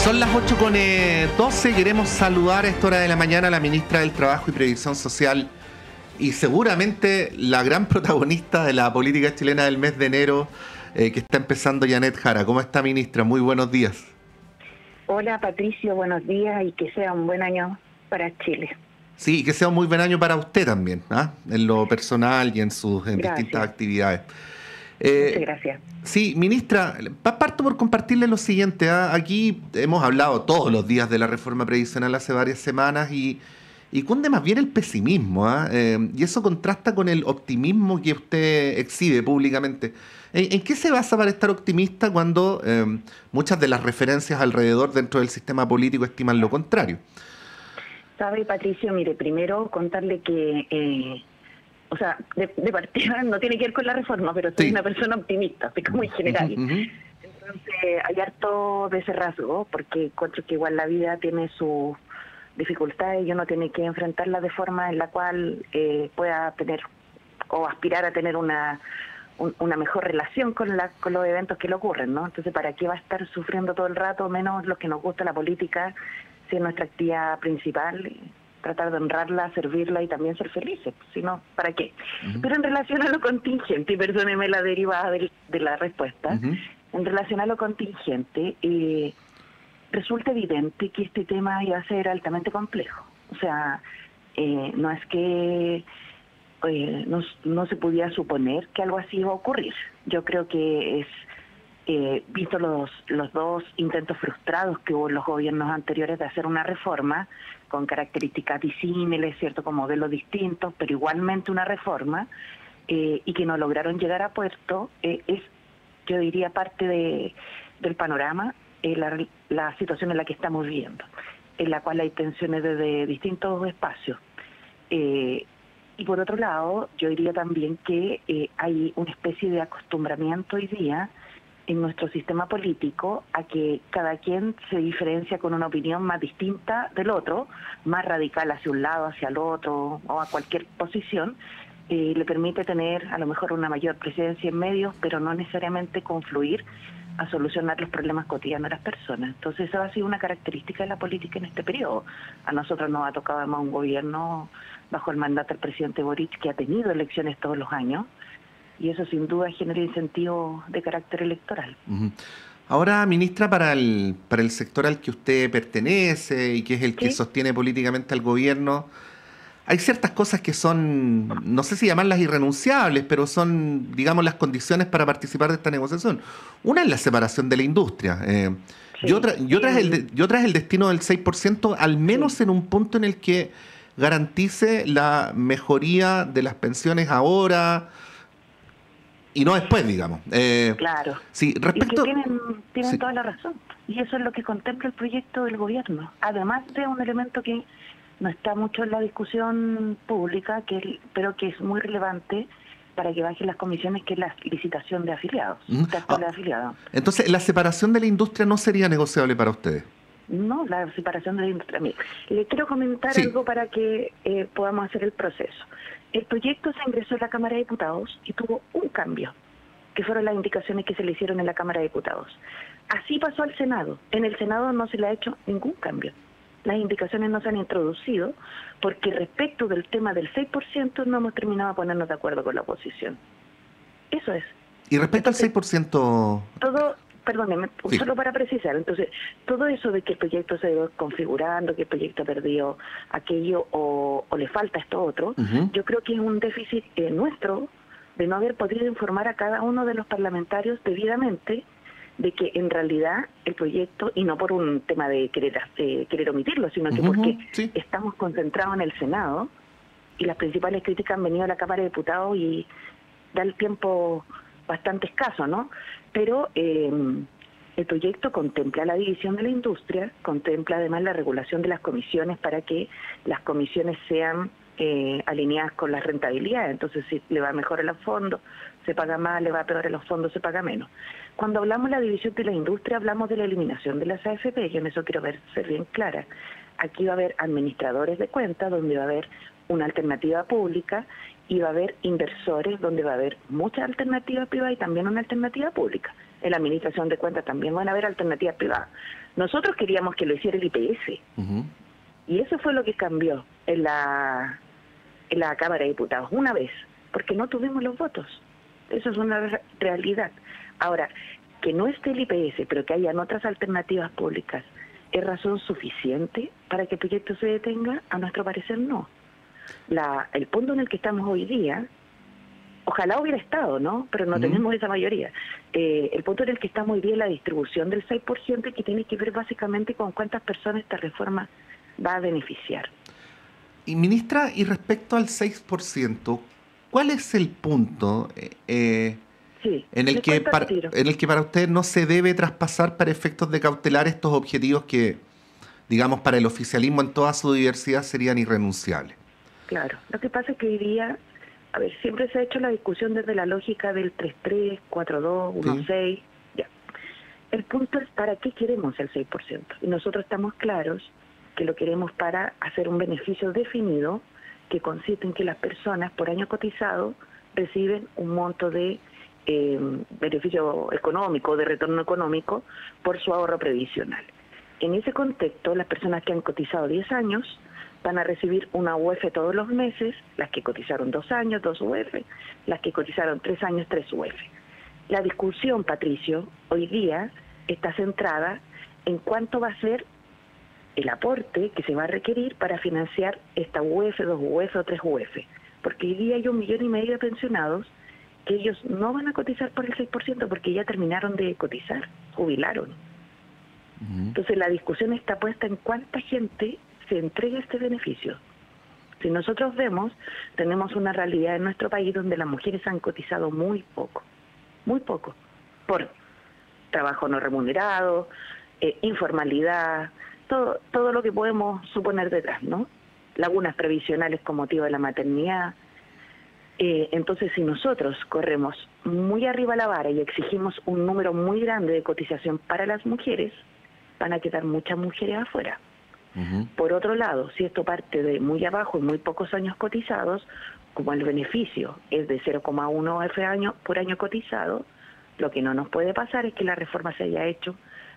Son las 8:12, queremos saludar a esta hora de la mañana a la ministra del Trabajo y Previsión Social y seguramente la gran protagonista de la política chilena del mes de enero, que está empezando, Janet Jara. ¿Cómo está, ministra? Muy buenos días. Hola, Patricio, buenos días y que sea un buen año para Chile. Sí, y que sea un muy buen año para usted también, en lo personal y en distintas actividades. Muchas gracias. Sí, ministra, parto por compartirle lo siguiente. Aquí hemos hablado todos los días de la reforma previsional hace varias semanas y cunde más bien el pesimismo. Y eso contrasta con el optimismo que usted exhibe públicamente. ¿En qué se basa para estar optimista cuando muchas de las referencias alrededor dentro del sistema político estiman lo contrario? Sabe, Patricio, mire, primero contarle que... O sea, de partida no tiene que ver con la reforma, pero soy una persona optimista, así como en general. Entonces, hay harto de ese rasgo, porque encuentro que igual la vida tiene sus dificultades y uno tiene que enfrentarla de forma en la cual pueda tener o aspirar a tener una mejor relación con los eventos que le ocurren, ¿no? Entonces, ¿para qué va a estar sufriendo todo el rato, menos los que nos gusta la política, si es nuestra actividad principal? Tratar de honrarla, servirla y también ser felices, si no, ¿para qué? Pero en relación a lo contingente, y perdóneme la derivada de la respuesta, en relación a lo contingente, resulta evidente que este tema iba a ser altamente complejo. O sea, no es que no se podía suponer que algo así iba a ocurrir. Yo creo que es... visto los dos intentos frustrados que hubo en los gobiernos anteriores de hacer una reforma con características disímiles, cierto, con modelos distintos, pero igualmente una reforma, y que no lograron llegar a puerto, es, yo diría, parte del panorama, la situación en la que estamos viviendo, en la cual hay tensiones desde distintos espacios. Y por otro lado, yo diría también que hay una especie de acostumbramiento hoy día en nuestro sistema político a que cada quien se diferencia con una opinión más distinta del otro, más radical hacia un lado, hacia el otro o a cualquier posición, le permite tener a lo mejor una mayor presencia en medios, pero no necesariamente confluir a solucionar los problemas cotidianos de las personas. Entonces esa ha sido una característica de la política en este periodo. A nosotros nos ha tocado además un gobierno bajo el mandato del presidente Boric que ha tenido elecciones todos los años, y eso sin duda genera incentivos de carácter electoral. Ahora, ministra, para el sector al que usted pertenece y que es el que sostiene políticamente al gobierno, hay ciertas cosas que son, no sé si llamarlas irrenunciables, pero son, digamos, las condiciones para participar de esta negociación. Una es la separación de la industria, y otra es el destino del 6%, al menos en un punto en el que garantice la mejoría de las pensiones ahora y no después, digamos. Claro. Sí, respecto... Y que tienen toda la razón. Y eso es lo que contempla el proyecto del gobierno. Además de un elemento que no está mucho en la discusión pública, pero que es muy relevante para que bajen las comisiones, que es la licitación de afiliados. De afiliados. Entonces, ¿la separación de la industria no sería negociable para ustedes? No, la separación de la industria. Mira, le quiero comentar algo para que podamos hacer el proceso. El proyecto se ingresó en la Cámara de Diputados y tuvo un cambio, que fueron las indicaciones que se le hicieron en la Cámara de Diputados. Así pasó al Senado. En el Senado no se le ha hecho ningún cambio. Las indicaciones no se han introducido porque respecto del tema del 6% no hemos terminado de ponernos de acuerdo con la oposición. Eso es. Y respecto al 6%... Perdóneme, solo para precisar, entonces, todo eso de que el proyecto se va configurando, que el proyecto ha perdido aquello o le falta esto otro, yo creo que es un déficit nuestro de no haber podido informar a cada uno de los parlamentarios debidamente de que en realidad el proyecto, y no por un tema de querer omitirlo, sino que porque estamos concentrados en el Senado y las principales críticas han venido a la Cámara de Diputados y da el tiempo bastante escaso, ¿no? Pero el proyecto contempla la división de la industria, contempla además la regulación de las comisiones para que las comisiones sean alineadas con las rentabilidades. Entonces, si le va mejor a los fondos, se paga más, le va peor a los fondos, se paga menos. Cuando hablamos de la división de la industria, hablamos de la eliminación de las AFP, y en eso quiero ser bien clara. Aquí va a haber administradores de cuentas, donde va a haber una alternativa pública, y va a haber inversores, donde va a haber mucha alternativa privada y también una alternativa pública. en la administración de cuentas también van a haber alternativas privadas. Nosotros queríamos que lo hiciera el IPS, y eso fue lo que cambió en la Cámara de Diputados, una vez, porque no tuvimos los votos. Eso es una realidad. Ahora, que no esté el IPS, pero que hayan otras alternativas públicas, ¿es razón suficiente para que el proyecto se detenga? A nuestro parecer, no. El punto en el que estamos hoy día, ojalá hubiera estado, ¿no? Pero no tenemos esa mayoría. El punto en el que estamos hoy día es la distribución del 6%, que tiene que ver básicamente con cuántas personas esta reforma va a beneficiar. Y ministra, y respecto al 6%, ¿cuál es el punto en el que para usted no se debe traspasar para efectos de cautelar estos objetivos que, digamos, para el oficialismo en toda su diversidad serían irrenunciables? Claro, lo que pasa es que hoy día, a ver, siempre se ha hecho la discusión desde la lógica del 3-3, 4-2, 1-6, ya. El punto es, ¿para qué queremos el 6%? Y nosotros estamos claros que lo queremos para hacer un beneficio definido que consiste en que las personas por año cotizado reciben un monto de beneficio económico, de retorno económico por su ahorro previsional. En ese contexto, las personas que han cotizado 10 años van a recibir una UF todos los meses, las que cotizaron 2 años, 2 UF, las que cotizaron 3 años, 3 UF. La discusión, Patricio, hoy día está centrada en cuánto va a ser el aporte que se va a requerir para financiar esta UF, 2 UF o 3 UF. Porque hoy día hay 1,5 millones de pensionados que ellos no van a cotizar por el 6% porque ya terminaron de cotizar, jubilaron. Entonces la discusión está puesta en cuánta gente se entrega este beneficio. Si nosotros vemos, tenemos una realidad en nuestro país donde las mujeres han cotizado muy poco, por trabajo no remunerado, informalidad, todo lo que podemos suponer detrás, ¿no? Lagunas previsionales con motivo de la maternidad. Entonces, si nosotros corremos muy arriba la vara y exigimos un número muy grande de cotización para las mujeres, van a quedar muchas mujeres afuera. Por otro lado, si esto parte de muy abajo y muy pocos años cotizados, como el beneficio es de 0,1 F por año cotizado, lo que no nos puede pasar es que la reforma se haya hecho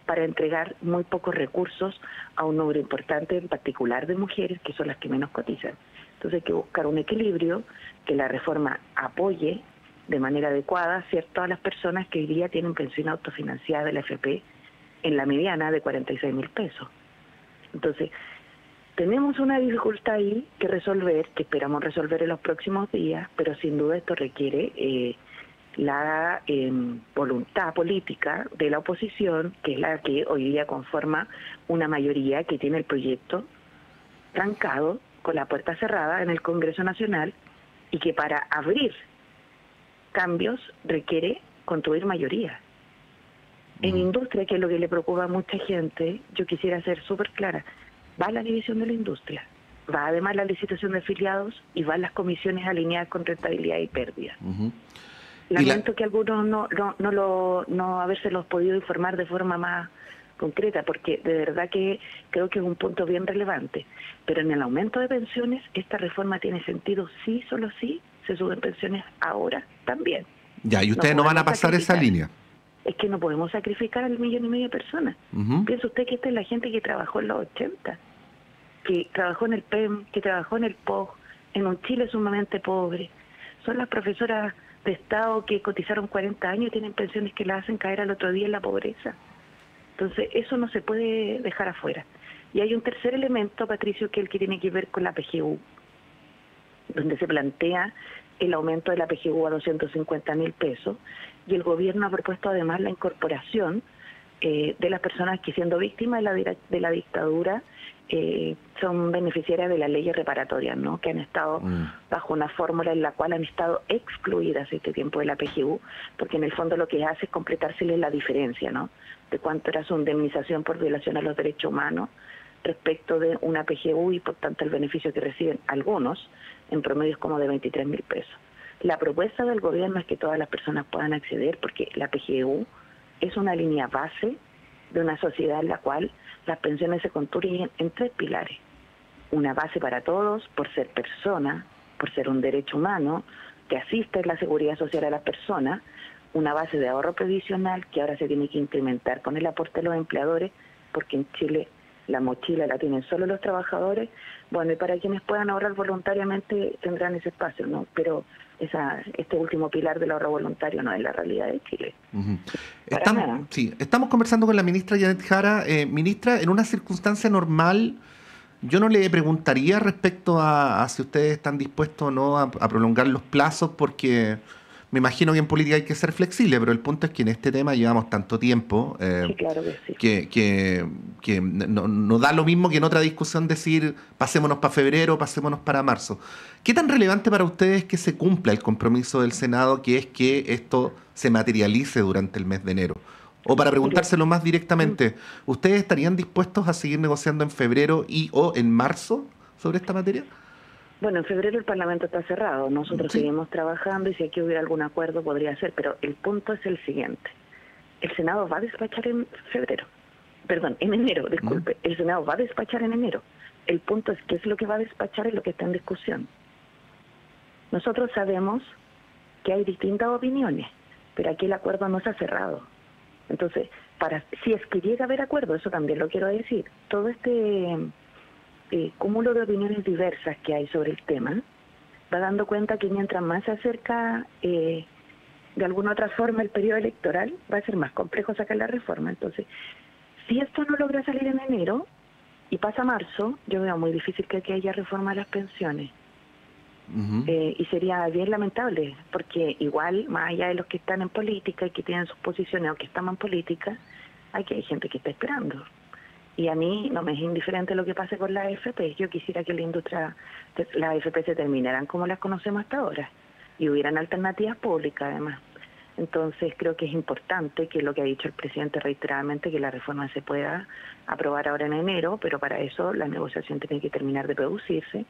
para entregar muy pocos recursos a un número importante, en particular de mujeres, que son las que menos cotizan. Entonces hay que buscar un equilibrio, que la reforma apoye de manera adecuada, ¿cierto?, a las personas que hoy día tienen pensión autofinanciada de la AFP en la mediana de 46.000 pesos. Entonces, tenemos una dificultad ahí que resolver, que esperamos resolver en los próximos días, pero sin duda esto requiere la voluntad política de la oposición, que es la que hoy día conforma una mayoría que tiene el proyecto trancado, con la puerta cerrada en el Congreso Nacional, y que para abrir cambios requiere construir mayoría. En industria, que es lo que le preocupa a mucha gente, yo quisiera ser súper clara, va la división de la industria, va además la licitación de afiliados y van las comisiones alineadas con rentabilidad y pérdida. Lamento que algunos no habérselos podido informar de forma más concreta, porque de verdad que creo que es un punto bien relevante. Pero en el aumento de pensiones, esta reforma tiene sentido sí, solo sí, se suben pensiones ahora también. Ya, y ustedes no van a pasar esa línea. Es que no podemos sacrificar al 1,5 millones de personas. Piensa usted que esta es la gente que trabajó en los 80, que trabajó en el PEM, que trabajó en el POG, en un Chile sumamente pobre. Son las profesoras de Estado que cotizaron 40 años y tienen pensiones que las hacen caer al otro día en la pobreza. Entonces, eso no se puede dejar afuera. Y hay un tercer elemento, Patricio, que es el que tiene que ver con la PGU, donde se plantea el aumento de la PGU a 250.000 pesos, y el gobierno ha propuesto además la incorporación de las personas que, siendo víctimas de la dictadura, son beneficiarias de las leyes reparatorias, ¿no?, que han estado bajo una fórmula en la cual han estado excluidas este tiempo de la PGU, porque en el fondo lo que hace es completárseles la diferencia, ¿no?, de cuánto era su indemnización por violación a los derechos humanos respecto de una PGU, y por tanto el beneficio que reciben algunos en promedio es como de 23.000 pesos. La propuesta del gobierno es que todas las personas puedan acceder, porque la PGU es una línea base de una sociedad en la cual las pensiones se construyen en 3 pilares. Una base para todos, por ser persona, por ser un derecho humano, que asiste en la seguridad social a las personas, una base de ahorro previsional que ahora se tiene que incrementar con el aporte de los empleadores, porque en Chile la mochila la tienen solo los trabajadores. Bueno, y para quienes puedan ahorrar voluntariamente tendrán ese espacio, ¿no? Pero este último pilar del ahorro voluntario no es la realidad de Chile. Para nada. Sí, estamos conversando con la ministra Janet Jara. Ministra, en una circunstancia normal, yo no le preguntaría respecto a si ustedes están dispuestos o no a prolongar los plazos, porque me imagino que en política hay que ser flexible, pero el punto es que en este tema llevamos tanto tiempo Sí, claro que sí. que no da lo mismo que en otra discusión decir pasémonos para febrero, pasémonos para marzo. ¿Qué tan relevante para ustedes que se cumpla el compromiso del Senado, que es que esto se materialice durante el mes de enero? O para preguntárselo más directamente, ¿ustedes estarían dispuestos a seguir negociando en febrero o en marzo sobre esta materia? Bueno, en febrero el Parlamento está cerrado, nosotros seguimos trabajando y si aquí hubiera algún acuerdo podría ser, pero el punto es el siguiente. El Senado va a despachar en enero, disculpe. El Senado va a despachar en enero. El punto es qué es lo que va a despachar y lo que está en discusión. Nosotros sabemos que hay distintas opiniones, pero aquí el acuerdo no se ha cerrado. Entonces, si es que llega a haber acuerdo, eso también lo quiero decir, todo este cúmulo de opiniones diversas que hay sobre el tema va dando cuenta que mientras más se acerca de alguna otra forma el periodo electoral, va a ser más complejo sacar la reforma. Entonces, si esto no logra salir en enero y pasa marzo, yo veo muy difícil que aquí haya reforma de las pensiones. Y sería bien lamentable, porque igual, más allá de los que están en política y que tienen sus posiciones o que están en política, hay gente que está esperando. Y a mí no me es indiferente lo que pase con la AFP. Yo quisiera que las AFP se terminaran como las conocemos hasta ahora y hubieran alternativas públicas además. Entonces creo que es importante que lo que ha dicho el presidente reiteradamente, que la reforma se pueda aprobar ahora en enero, pero para eso la negociación tiene que terminar de producirse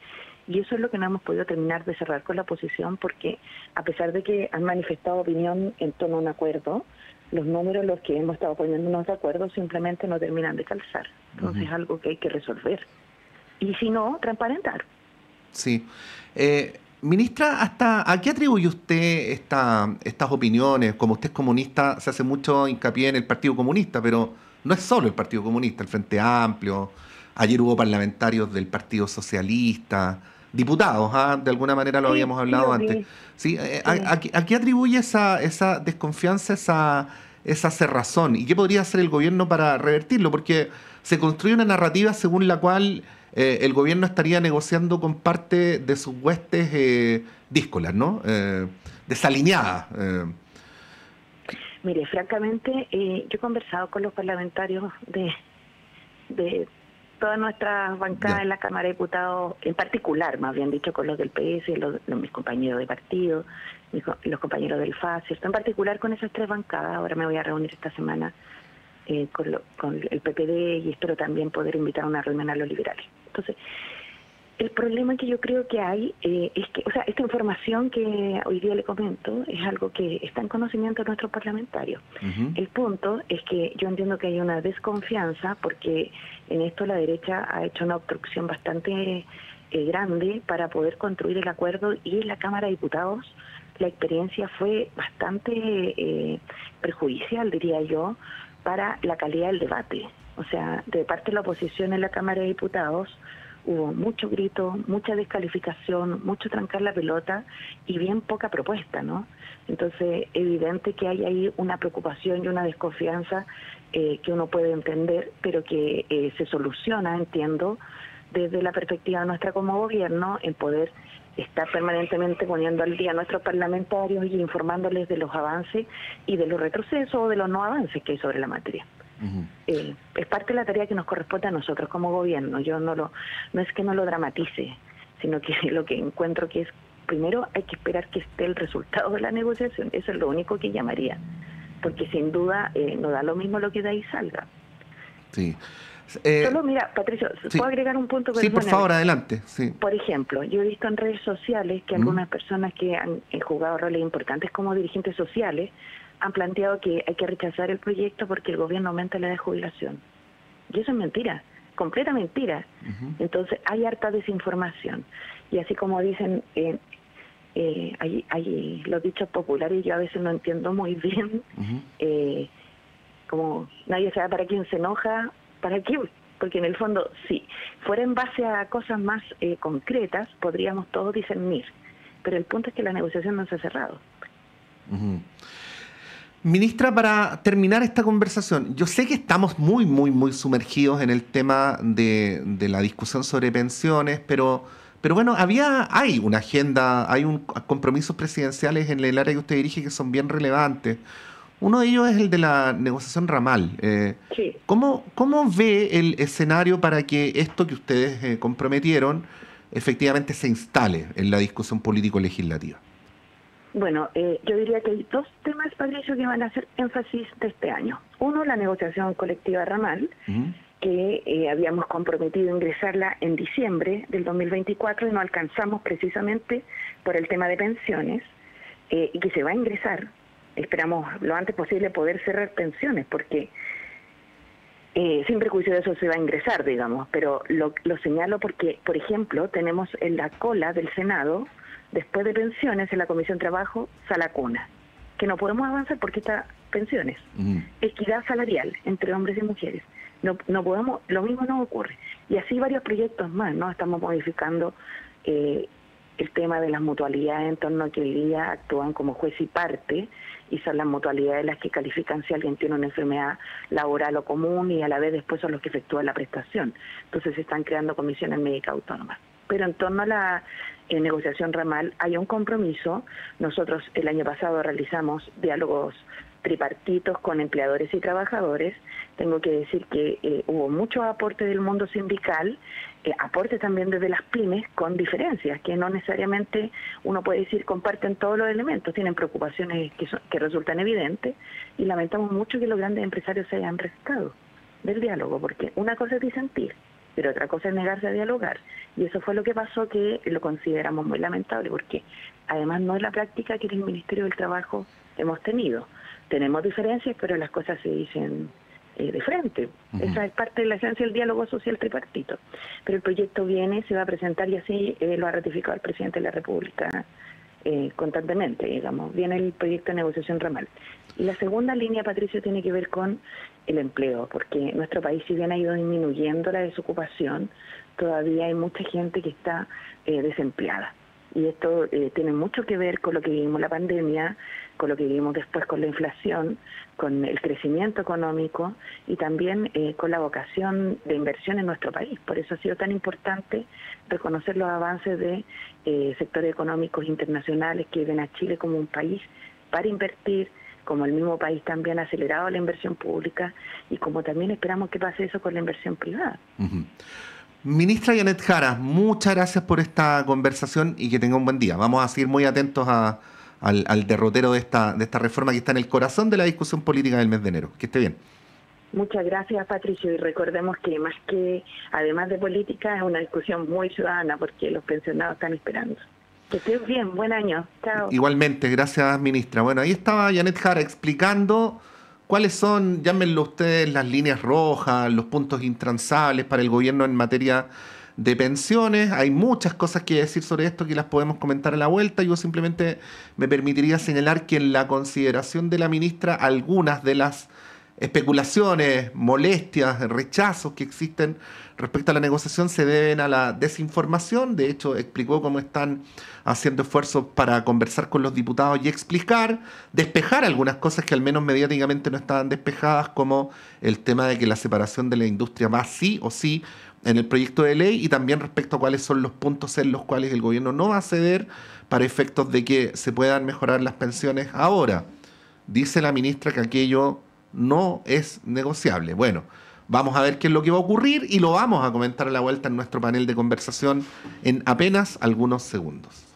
y eso es lo que no hemos podido terminar de cerrar con la oposición, porque a pesar de que han manifestado opinión en torno a un acuerdo, los números los que hemos estado poniéndonos de acuerdo simplemente no terminan de calzar. Entonces es algo que hay que resolver. Y si no, transparentar. Sí. Ministra, ¿a qué atribuye usted estas opiniones? Como usted es comunista, se hace mucho hincapié en el Partido Comunista, pero no es solo el Partido Comunista, el Frente Amplio. Ayer hubo parlamentarios del Partido Socialista, diputados, de alguna manera lo habíamos hablado antes. ¿Sí? ¿A qué atribuye esa desconfianza, esa cerrazón? ¿Y qué podría hacer el gobierno para revertirlo? Porque se construye una narrativa según la cual el gobierno estaría negociando con parte de sus huestes díscolas, ¿no? Desalineadas. Mire, francamente, yo he conversado con los parlamentarios de todas nuestras bancadas en la Cámara de Diputados, en particular, más bien dicho, con los del PS, mis compañeros de partido, los compañeros del FAS, ¿cierto? En particular con esas tres bancadas. Ahora me voy a reunir esta semana con el PPD y espero también poder invitar a una reunión a los liberales. Entonces, el problema que yo creo que hay es que, esta información que hoy día le comento es algo que está en conocimiento de nuestros parlamentarios. El punto es que yo entiendo que hay una desconfianza porque en esto la derecha ha hecho una obstrucción bastante grande para poder construir el acuerdo y en la Cámara de Diputados la experiencia fue bastante perjudicial, diría yo, para la calidad del debate. O sea, de parte de la oposición en la Cámara de Diputados hubo mucho grito, mucha descalificación, mucho trancar la pelota y bien poca propuesta, ¿no? Entonces, evidente que hay ahí una preocupación y una desconfianza que uno puede entender, pero que se soluciona, entiendo, desde la perspectiva nuestra como gobierno, en poder estar permanentemente poniendo al día a nuestros parlamentarios y informándoles de los avances y de los retrocesos o de los no avances que hay sobre la materia. Es parte de la tarea que nos corresponde a nosotros como gobierno. Yo no es que no lo dramatice, sino que lo que encuentro que es, primero hay que esperar que esté el resultado de la negociación. Eso es lo único que llamaría, porque sin duda no da lo mismo lo que de ahí salga. Sí. Solo, mira, Patricio, ¿puedo agregar un punto? Sí, por favor, adelante. Sí. Por ejemplo, yo he visto en redes sociales que algunas personas que han jugado roles importantes como dirigentes sociales han planteado que hay que rechazar el proyecto porque el gobierno aumenta la edad de jubilación. Y eso es mentira, completa mentira. Entonces hay harta desinformación. Y así como dicen, hay los dichos populares y yo a veces no entiendo muy bien, como nadie sabe para quién se enoja, para qué, porque en el fondo, si fuera en base a cosas más concretas, podríamos todos discernir, pero el punto es que la negociación no se ha cerrado. Ministra, para terminar esta conversación, yo sé que estamos muy sumergidos en el tema de la discusión sobre pensiones, pero bueno, hay una agenda, hay compromisos presidenciales en el área que usted dirige que son bien relevantes. Uno de ellos es el de la negociación ramal. Sí. ¿Cómo ve el escenario para que esto que ustedes comprometieron efectivamente se instale en la discusión político-legislativa? Bueno, yo diría que hay dos temas, Patricio, que van a hacer énfasis de este año. Uno, la negociación colectiva ramal, que habíamos comprometido ingresarla en diciembre del 2024 y no alcanzamos precisamente por el tema de pensiones, y que se va a ingresar. Esperamos lo antes posible poder cerrar pensiones, porque sin prejuicio de eso se va a ingresar, digamos, pero lo señalo porque, por ejemplo, tenemos en la cola del Senado, después de pensiones, en la Comisión de Trabajo, sala cuna, que no podemos avanzar porque está pensiones. Equidad salarial entre hombres y mujeres. No podemos, lo mismo no ocurre. Y así varios proyectos más, ¿no? Estamos modificando el tema de las mutualidades en torno a que hoy día actúan como juez y parte, y son las mutualidades las que califican si alguien tiene una enfermedad laboral o común, y a la vez después son los que efectúan la prestación. Entonces se están creando comisiones médicas autónomas. Pero en torno a la negociación ramal hay un compromiso. Nosotros el año pasado realizamos diálogos tripartitos con empleadores y trabajadores. Tengo que decir que hubo mucho aporte del mundo sindical, aporte también desde las pymes, con diferencias, que no necesariamente uno puede decir comparten todos los elementos, tienen preocupaciones que resultan evidentes, y lamentamos mucho que los grandes empresarios se hayan restado del diálogo, porque una cosa es disentir, pero otra cosa es negarse a dialogar, y eso fue lo que pasó, que lo consideramos muy lamentable, porque además no es la práctica que en el Ministerio del Trabajo hemos tenido. Tenemos diferencias, pero las cosas se dicen de frente. Esa es parte de la esencia del diálogo social tripartito. Pero el proyecto viene, se va a presentar, y así lo ha ratificado el presidente de la República constantemente, digamos. Viene el proyecto de negociación ramal. Y la segunda línea, Patricio, tiene que ver con el empleo, porque nuestro país, si bien ha ido disminuyendo la desocupación, todavía hay mucha gente que está desempleada. Y esto tiene mucho que ver con lo que vivimos la pandemia, con lo que vivimos después con la inflación, con el crecimiento económico y también con la vocación de inversión en nuestro país. Por eso ha sido tan importante reconocer los avances de sectores económicos internacionales que ven a Chile como un país para invertir, como el mismo país también ha acelerado la inversión pública, y como también esperamos que pase eso con la inversión privada. Ministra Yanet Jara, muchas gracias por esta conversación y que tenga un buen día. Vamos a seguir muy atentos al derrotero de esta reforma que está en el corazón de la discusión política del mes de enero. Que esté bien. Muchas gracias, Patricio, y recordemos que más que, además de política, es una discusión muy ciudadana, porque los pensionados están esperando. Que estés bien, buen año. Chao. Igualmente, gracias, ministra. Bueno, ahí estaba Yanet Jara explicando cuáles son, llámenlo ustedes, las líneas rojas, los puntos intransables para el gobierno en materia de pensiones. Hay muchas cosas que decir sobre esto que las podemos comentar a la vuelta. Yo simplemente me permitiría señalar que en la consideración de la ministra, algunas de las especulaciones, molestias, rechazos que existen respecto a la negociación se deben a la desinformación. De hecho, explicó cómo están haciendo esfuerzos para conversar con los diputados y despejar algunas cosas que al menos mediáticamente no estaban despejadas, como el tema de que la separación de la industria va sí o sí en el proyecto de ley, y también respecto a cuáles son los puntos en los cuales el gobierno no va a ceder para efectos de que se puedan mejorar las pensiones ahora. Dice la ministra que aquello no es negociable. Bueno, vamos a ver qué es lo que va a ocurrir y lo vamos a comentar a la vuelta en nuestro panel de conversación en apenas algunos segundos.